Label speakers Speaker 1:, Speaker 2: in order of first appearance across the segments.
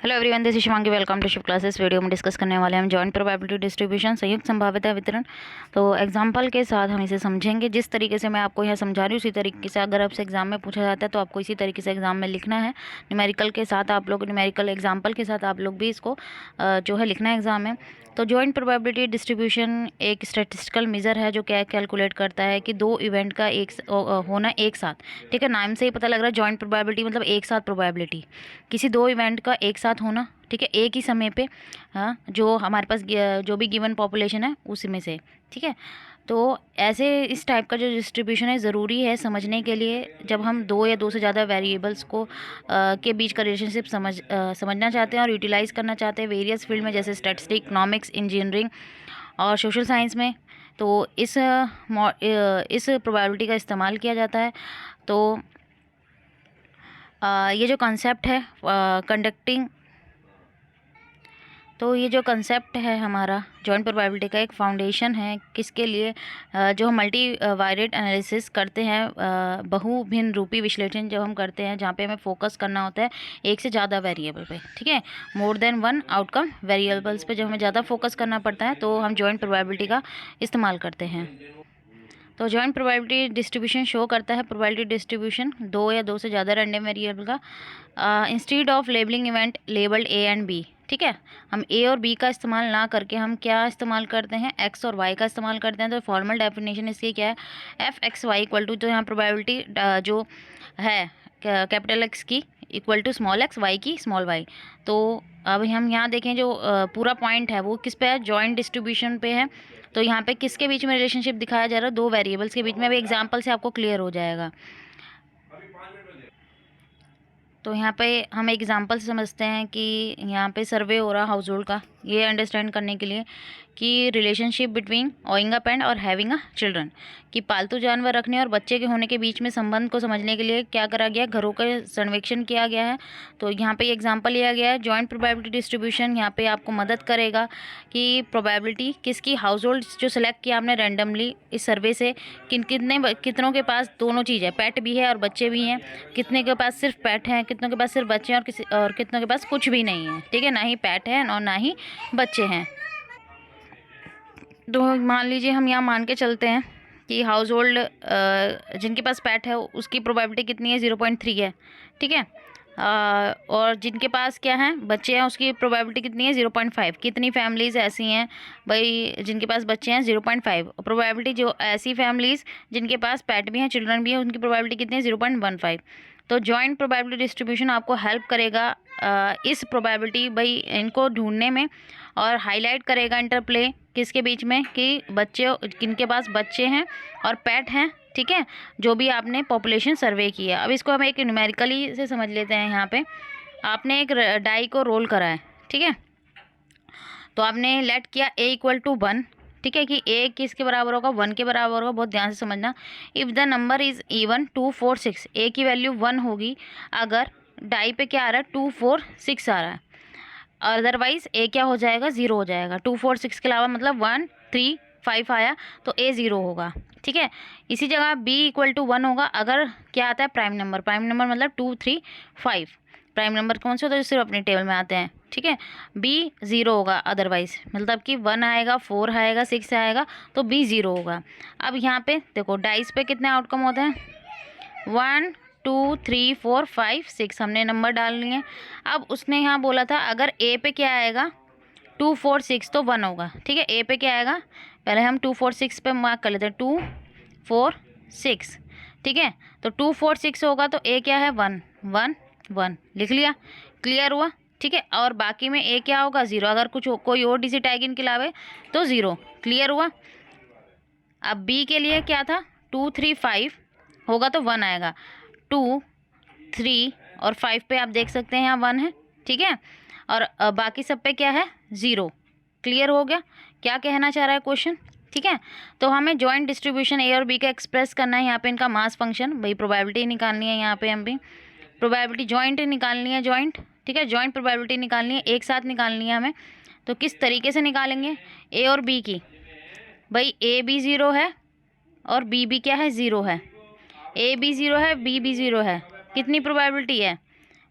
Speaker 1: Hello everyone, this is Shivangi. Welcome to Shiv classes. Video में discuss करने वाले हैं हम जॉइंट प्रोबेबिलिटी डिस्ट्रीब्यूशन, संयुक्त संभाव्यता वितरण। तो एग्जांपल के साथ हम इसे समझेंगे। जिस तरीके से मैं आपको यहाँ समझा रही हूँ उसी तरीके से अगर आपसे एग्जाम में पूछा जाता है तो आपको इसी तरीके से एग्जाम में लिखना है। न्यूमेरिकल के साथ आप लोग, न्यूमेरिकल एग्जाम्पल के साथ आप लोग भी इसको जो है लिखना है एग्जाम में। तो जॉइंट प्रोबेबिलिटी डिस्ट्रीब्यूशन एक स्टैटिस्टिकल मेजर है जो क्या कैलकुलेट करता है कि दो इवेंट का होना एक साथ। ठीक है, नाम से ही पता लग रहा है जॉइंट प्रोबेबिलिटी मतलब एक साथ प्रोबेबिलिटी किसी दो इवेंट का एक साथ होना। ठीक है, एक ही समय पे। हाँ, जो हमारे पास जो भी गिवन पॉपुलेशन है उसी में से। ठीक है, तो ऐसे इस टाइप का जो डिस्ट्रीब्यूशन है ज़रूरी है समझने के लिए जब हम दो या दो से ज़्यादा वेरिएबल्स को के बीच का रिलेशनशिप समझना चाहते हैं और यूटिलाइज़ करना चाहते हैं वेरियस फील्ड में, जैसे स्टैटिस्टिक्स, इकोनॉमिक्स, इंजीनियरिंग और सोशल साइंस में। तो इस प्रोबेबिलिटी का इस्तेमाल किया जाता है। तो ये जो कॉन्सेप्ट है कंडक्टिंग तो ये जो कंसेप्ट है हमारा जॉइंट प्रोबेबिलिटी का एक फाउंडेशन है किसके लिए, जो हम मल्टी वायरेट एनालिसिस करते हैं, बहु भिन्न रूपी विश्लेषण जब हम करते हैं जहाँ पे हमें फोकस करना होता है एक से ज़्यादा वेरिएबल पे। ठीक है, more than one outcome variables पे जब हमें ज़्यादा फोकस करना पड़ता है तो हम जॉइंट प्रोबेबिलिटी का इस्तेमाल करते हैं। तो जॉइंट प्रोबेबिलिटी डिस्ट्रीब्यूशन शो करता है प्रोबेबिलिटी डिस्ट्रीब्यूशन दो या दो से ज़्यादा रैंडम वेरिएबल का। Instead of labelling event labelled A and B. ठीक है, हम ए और बी का इस्तेमाल ना करके हम क्या इस्तेमाल करते हैं, एक्स और वाई का इस्तेमाल करते हैं। तो फॉर्मल डेफिनेशन इसकी क्या है, F X Y equal to, तो यहाँ प्रोबेबिलिटी जो है कैपिटल एक्स की equal to small X, Y की स्मॉल वाई। तो अब हम यहाँ देखें जो पूरा पॉइंट है वो किस पे है, जॉइंट डिस्ट्रीब्यूशन पे है। तो यहाँ पे किसके बीच में रिलेशनशिप दिखाया जा रहा है, दो वेरिएबल्स के बीच में। अभी एग्जांपल से आपको क्लियर हो जाएगा। तो यहाँ पे हम एग्जांपल से समझते हैं कि यहाँ पे सर्वे हो रहा हाउस होल्ड का, ये अंडरस्टैंड करने के लिए कि रिलेशनशिप बिटवीन ओइंग अ पेट और हैविंग अ चिल्ड्रन, कि पालतू जानवर रखने और बच्चे के होने के बीच में संबंध को समझने के लिए क्या करा गया, घरों का सर्वेक्षण किया गया है। तो यहाँ पे एग्जांपल लिया गया है जॉइंट प्रोबेबिलिटी डिस्ट्रीब्यूशन। यहाँ पे आपको मदद करेगा कि प्रोबेबिलिटी किसकी, हाउस होल्ड जो सेलेक्ट किया आपने रैंडमली इस सर्वे से, कितनों के पास दोनों चीज़ है, पेट भी है और बच्चे भी हैं, कितने के पास सिर्फ पेट हैं, कितनों के पास सिर्फ बच्चे हैं, और कितनों के पास कुछ भी नहीं है। ठीक है, ना ही पेट है और ना ही बच्चे हैं। तो मान लीजिए हम यहाँ मान के चलते हैं कि हाउस होल्ड जिनके पास पेट है उसकी प्रोबेबिलिटी कितनी है, 0.3 है। ठीक है, और जिनके पास क्या है, बच्चे हैं, उसकी प्रोबेबिलिटी कितनी है, 0.5। कितनी फैमिलीज़ ऐसी हैं भाई जिनके पास बच्चे हैं, 0.5। प्रोबेबिलिटी जो ऐसी फैमिलीज़ जिनके पास पेट भी हैं, चिल्ड्रन भी हैं, उनकी प्रोबेबिलिटी कितनी है, 0.15। तो जॉइंट प्रोबेबिलिटी डिस्ट्रीब्यूशन आपको हेल्प करेगा इस प्रोबेबिलिटी भाई इनको ढूंढने में, और हाईलाइट करेगा इंटरप्ले किसके बीच में, कि बच्चे किनके पास बच्चे हैं और पेट हैं। ठीक है, जो भी आपने पॉपुलेशन सर्वे की है। अब इसको हम एक न्यूमेरिकली से समझ लेते हैं। यहाँ पे आपने एक डाई को रोल करा है। ठीक है, तो आपने लेट किया ए इक्वल टू 1। ठीक है, कि ए किसके बराबर होगा, 1 के बराबर होगा। बहुत ध्यान से समझना। If the number is even 2 4 6, ए की वैल्यू 1 होगी अगर डाई पे क्या आ रहा है, 2 4 6 आ रहा है। अदरवाइज ए क्या हो जाएगा, 0 हो जाएगा। 2 4 6 के अलावा मतलब 1 3 5 आया तो ए 0 होगा। ठीक है, इसी जगह बी इक्वल टू 1 होगा अगर क्या आता है, प्राइम नंबर। प्राइम नंबर मतलब 2 3 5। प्राइम नंबर कौन से होता है जो सिर्फ अपनी टेबल में आते हैं। ठीक है, बी 0 होगा अदरवाइज, मतलब कि 1 आएगा, 4 आएगा, 6 आएगा तो बी 0 होगा। अब यहाँ पे देखो डाइस पे कितने आउटकम होते हैं, 1 2 3 4 5 6, हमने नंबर डाल लिए। अब उसने यहाँ बोला था अगर ए पे क्या आएगा, 2 4 6 तो 1 होगा। ठीक है, ए पे क्या आएगा, पहले हम 2 4 6 पे मार्क कर लेते हैं, 2 4 6। ठीक है, तो 2 4 6 होगा तो ए क्या है, 1 1 1 लिख लिया। क्लियर हुआ। ठीक है, और बाकी में ए क्या होगा, 0। अगर कोई और डिजिट आएगी इनके अलावा तो 0। क्लियर हुआ। अब बी के लिए क्या था, 2 3 5 होगा तो 1 आएगा। 2 3 और 5 पे आप देख सकते हैं यहाँ 1 है। ठीक है, और बाकी सब पे क्या है, 0। क्लियर हो गया क्या कहना चाह रहा है क्वेश्चन। ठीक है, तो हमें जॉइंट डिस्ट्रीब्यूशन ए और बी का एक्सप्रेस करना है। यहाँ पे इनका मास फंक्शन, भाई प्रोबेबिलिटी निकालनी है। यहाँ पे हम भी प्रोबेबिलिटी जॉइंट निकालनी है, जॉइंट। ठीक है, जॉइंट प्रोबेबिलिटी निकालनी है, एक साथ निकालनी है हमें। तो किस तरीके से निकालेंगे, ए और बी की, भाई ए भी 0 है और बी भी क्या है, 0 है। ए भी 0 है, बी भी 0 है। कितनी प्रोबेबिलिटी है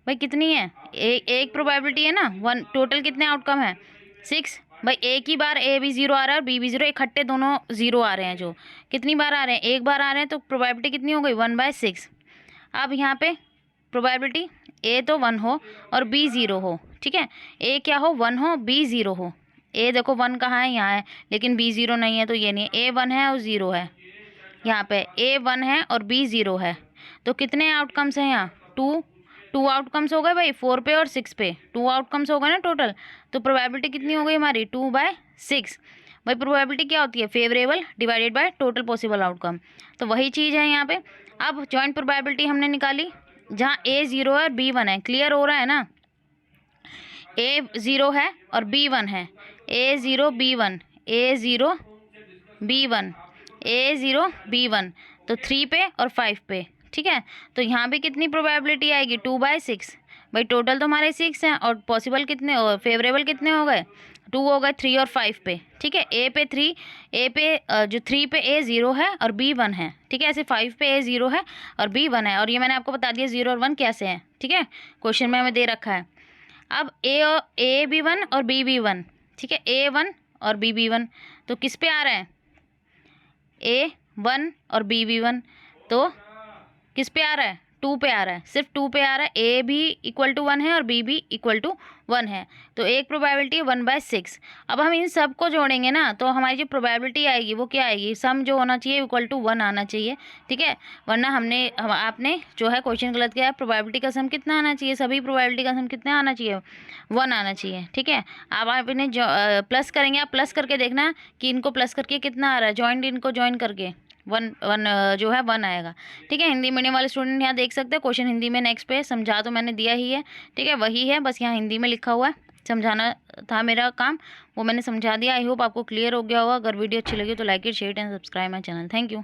Speaker 1: भाई कितनी है, एक प्रोबेबिलिटी है ना, वन, टोटल कितने आउटकम है 6। भाई एक ही बार ए भी 0 आ रहा है और बी भी 0, इकट्ठे दोनों 0 आ रहे हैं, जो कितनी बार आ रहे हैं, एक बार आ रहे हैं, तो प्रोबेबिलिटी कितनी हो गई 1/6। अब यहाँ पे प्रोबेबिलिटी ए तो 1 हो और बी 0 हो, ठीक है, ए क्या हो 1 हो, बी 0 हो। ए देखो 1 कहाँ है, यहाँ है, लेकिन बी 0 नहीं है, तो ये नहीं है, ए 1 है और 0 है, यहाँ पे ए 1 है और बी 0 है। तो कितने आउटकम्स हैं यहाँ, टू आउटकम्स हो गए भाई, 4 पे और 6 पे 2 आउटकम्स हो गए ना टोटल। तो प्रोबेबिलिटी कितनी हो गई हमारी 2/6। भाई प्रोबेबिलिटी क्या होती है, favourable divided by total possible outcome. तो वही चीज़ है यहाँ पे। अब जॉइंट प्रोबेबिलिटी हमने निकाली, जहाँ ए 0 है और बी 1 है, क्लियर हो रहा है ना, ए 0 है और बी 1 है, ए 0 बी 1, ए 0 बी 1, ए 0 बी 1, तो 3 पे और 5 पे, ठीक है। तो यहाँ भी कितनी प्रोबेबिलिटी आएगी 2/6। भाई टोटल तो हमारे 6 हैं और पॉसिबल कितने और फेवरेबल कितने हो गए 2 हो गए, 3 और 5 पे, ठीक है। ए पे 3, ए पे जो 3 पे ए 0 है और बी 1 है, ठीक है, ऐसे 5 पे ए 0 है और बी 1 है, और ये मैंने आपको बता दिया 0 और 1 कैसे हैं, ठीक है, क्वेश्चन में हमें दे रखा है। अब ए बी 1 और बी बी 1, ठीक है, ए 1 और बी बी 1, तो किस पे आ रहे हैं, ए 1 और बी बी 1, तो किस पे आ रहा है 2 पे आ रहा है, सिर्फ 2 पे आ रहा है, ए भी इक्वल टू 1 है और बी भी इक्वल टू 1 है, तो एक प्रोबेबिलिटी है 1/6। अब हम इन सब को जोड़ेंगे ना, तो हमारी जो प्रोबेबिलिटी आएगी वो क्या आएगी, सम जो होना चाहिए इक्वल टू 1 आना चाहिए, ठीक है, वरना आपने जो है क्वेश्चन गलत किया है। प्रोबेबिलिटी का सम कितना आना चाहिए, सभी प्रोबेबिलिटी का सम कितना आना चाहिए 1 आना चाहिए, ठीक है। अब आप इन्हें प्लस करेंगे, आप प्लस करके देखना कि इनको प्लस करके कितना आ रहा है, जॉइंट इनको ज्वाइन करके 1 जो है 1 आएगा, ठीक है। हिंदी मीडियम वाले स्टूडेंट यहाँ देख सकते हैं, क्वेश्चन हिंदी में नेक्स्ट पे समझा तो मैंने दिया ही है, ठीक है, वही है, बस यहाँ हिंदी में लिखा हुआ है, समझाना था मेरा काम, वो मैंने समझा दिया। आई होप आपको क्लियर हो गया होगा। अगर वीडियो अच्छी लगी तो like it, share and subscribe my channel. Thank you.